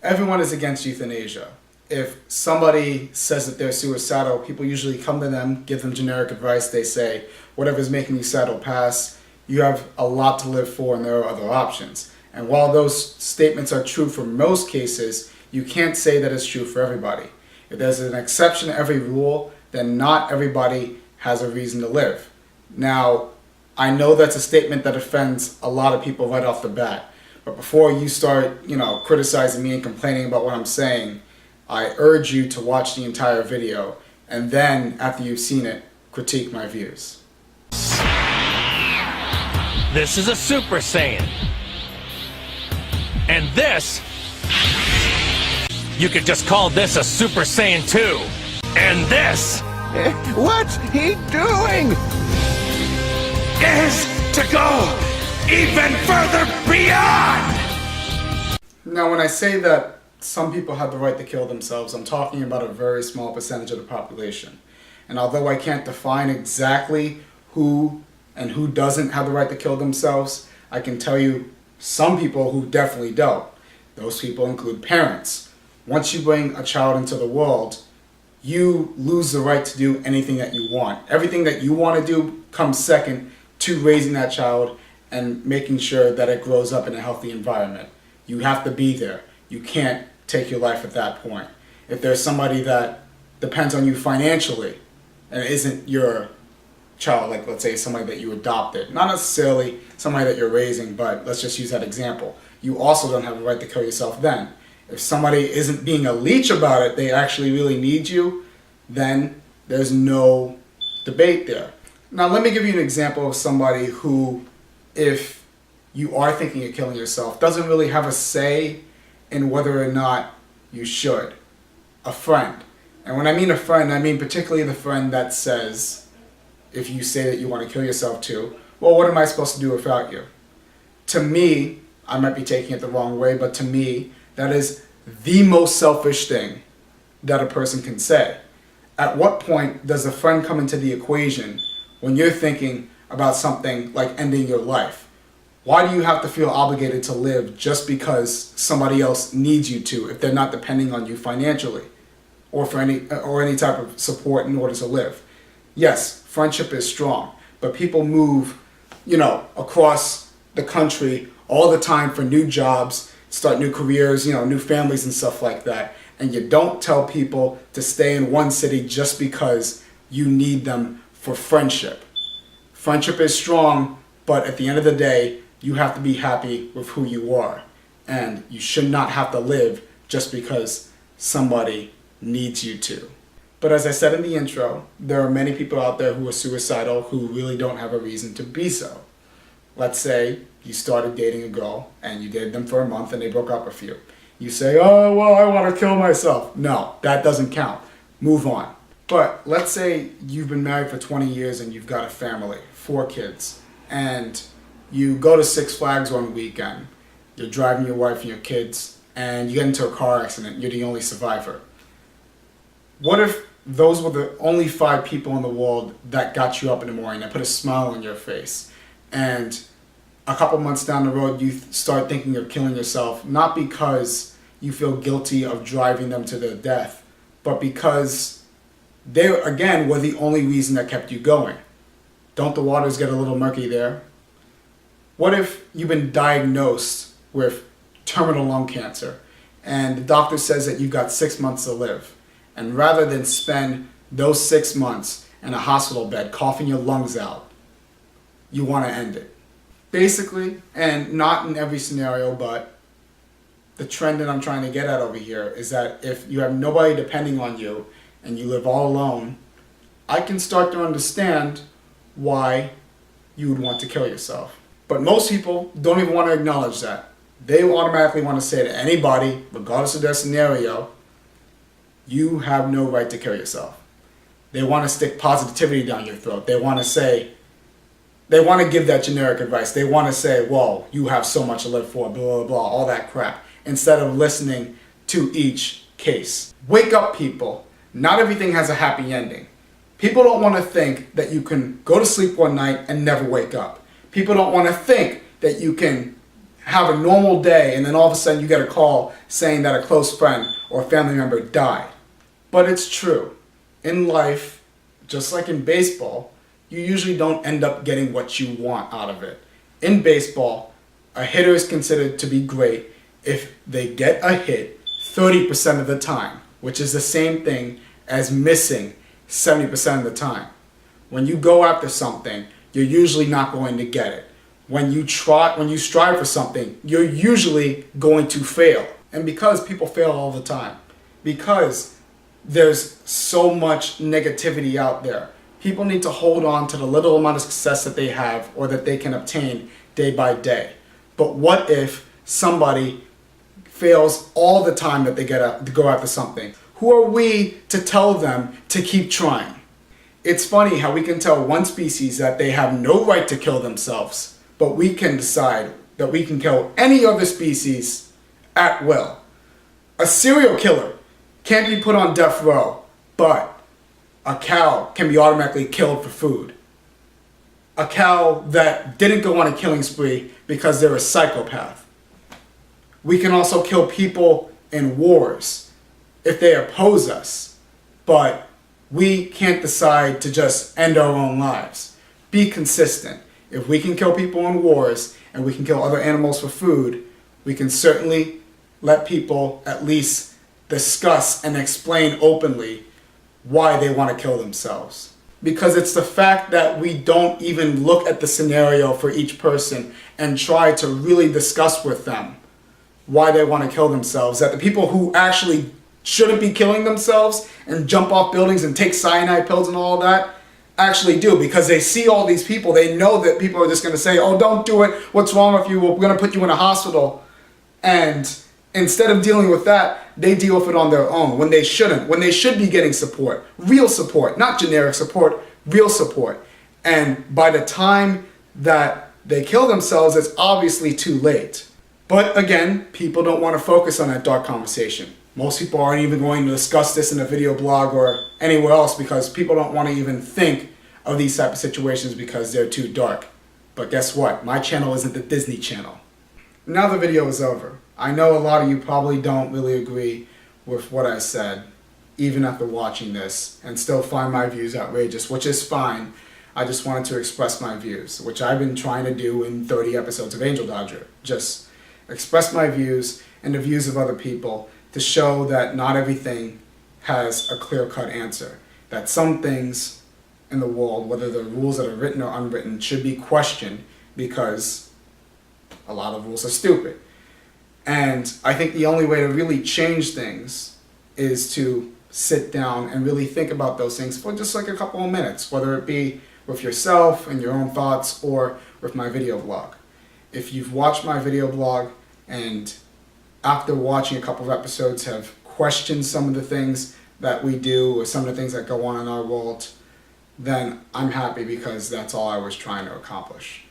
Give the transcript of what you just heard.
Everyone is against euthanasia. If somebody says that they're suicidal, people usually come to them, give them generic advice. They say, whatever's making you sad will pass. You have a lot to live for and there are other options. And while those statements are true for most cases, you can't say that it's true for everybody. If there's an exception to every rule, then not everybody has a reason to live. Now, I know that's a statement that offends a lot of people right off the bat. But before you start, criticizing me and complaining about what I'm saying, I urge you to watch the entire video, and then, after you've seen it, critique my views. This is a Super Saiyan. And this, you could just call this a Super Saiyan 2. And this, What's he doing? is to go even further beyond! Now, when I say that some people have the right to kill themselves, I'm talking about a very small percentage of the population. And although I can't define exactly who and who doesn't have the right to kill themselves, I can tell you some people who definitely don't. Those people include parents. Once you bring a child into the world, you lose the right to do anything that you want. Everything that you want to do comes second to raising that child and making sure that it grows up in a healthy environment. You have to be there. You can't take your life at that point. If there's somebody that depends on you financially and isn't your child, like let's say somebody that you adopted, not necessarily somebody that you're raising, but let's just use that example. You also don't have the right to kill yourself then. If somebody isn't being a leech about it, they actually really need you, then there's no debate there. Now let me give you an example of somebody who, if you are thinking of killing yourself, doesn't really have a say in whether or not you should. A friend. And when I mean a friend, I mean particularly the friend that says, if you say that you want to kill yourself too, well, what am I supposed to do without you? To me, I might be taking it the wrong way, but to me, that is the most selfish thing that a person can say. At what point does a friend come into the equation when you're thinking about something like ending your life? Why do you have to feel obligated to live just because somebody else needs you to if they're not depending on you financially or for any type of support in order to live? Yes, friendship is strong, but people move, across the country all the time for new jobs, start new careers, new families and stuff like that. And you don't tell people to stay in one city just because you need them for friendship. Friendship is strong, but at the end of the day, you have to be happy with who you are. And you should not have to live just because somebody needs you to. But as I said in the intro, there are many people out there who are suicidal who really don't have a reason to be so. Let's say you started dating a girl and you dated them for a month and they broke up with you. You say, oh, well, I want to kill myself. No, that doesn't count. Move on. But let's say you've been married for 20 years and you've got a family, 4 kids, and you go to Six Flags one weekend. You're driving your wife and your kids and you get into a car accident. You're the only survivor. What if those were the only 5 people in the world that got you up in the morning, that put a smile on your face, and a couple months down the road you start thinking of killing yourself, not because you feel guilty of driving them to their death, but because they, again, were the only reason that kept you going? Don't the waters get a little murky there? What if you've been diagnosed with terminal lung cancer and the doctor says that you've got 6 months to live, and rather than spend those 6 months in a hospital bed coughing your lungs out, you want to end it? Basically, and not in every scenario, but the trend that I'm trying to get at over here is that if you have nobody depending on you and you live all alone, I can start to understand why you would want to kill yourself. But most people don't even want to acknowledge that. They automatically want to say to anybody, regardless of their scenario, you have no right to kill yourself. They want to stick positivity down your throat. They want to give that generic advice. They want to say, well, you have so much to live for, blah, blah, blah, all that crap, instead of listening to each case. Wake up, people. Not everything has a happy ending. People don't want to think that you can go to sleep one night and never wake up. People don't want to think that you can have a normal day and then all of a sudden you get a call saying that a close friend or a family member died. But it's true. In life, just like in baseball, you usually don't end up getting what you want out of it. In baseball, a hitter is considered to be great if they get a hit 30% of the time, which is the same thing as missing 70% of the time. When you go after something, you're usually not going to get it. When you strive for something, you're usually going to fail. And because people fail all the time, because there's so much negativity out there, people need to hold on to the little amount of success that they have or that they can obtain day by day. But what if somebody fails all the time that they get to go after something? Who are we to tell them to keep trying? It's funny how we can tell one species that they have no right to kill themselves, but we can decide that we can kill any other species at will. A serial killer can't be put on death row, but a cow can be automatically killed for food. A cow that didn't go on a killing spree because they're a psychopath. We can also kill people in wars if they oppose us, but we can't decide to just end our own lives. Be consistent. If we can kill people in wars and we can kill other animals for food, we can certainly let people at least discuss and explain openly why they want to kill themselves. Because it's the fact that we don't even look at the scenario for each person and try to really discuss with them why they want to kill themselves, that the people who actually shouldn't be killing themselves and jump off buildings and take cyanide pills and all that actually do, because they see all these people. They know that people are just going to say, oh, don't do it, what's wrong with you, we're going to put you in a hospital. And instead of dealing with that, they deal with it on their own when they shouldn't, when they should be getting support, real support, not generic support, real support. And by the time that they kill themselves, it's obviously too late. But again, people don't want to focus on that dark conversation. Most people aren't even going to discuss this in a video blog or anywhere else because people don't want to even think of these type of situations because they're too dark. But guess what? My channel isn't the Disney Channel. Now the video is over. I know a lot of you probably don't really agree with what I said, even after watching this, and still find my views outrageous, which is fine. I just wanted to express my views, which I've been trying to do in 30 episodes of AngelDodger. Just express my views and the views of other people to show that not everything has a clear-cut answer. That some things in the world, whether the rules that are written or unwritten, should be questioned because a lot of rules are stupid. And I think the only way to really change things is to sit down and really think about those things for just like a couple of minutes, whether it be with yourself and your own thoughts or with my video blog. If you've watched my video blog and after watching a couple of episodes have questioned some of the things that we do or some of the things that go on in our world, then I'm happy because that's all I was trying to accomplish.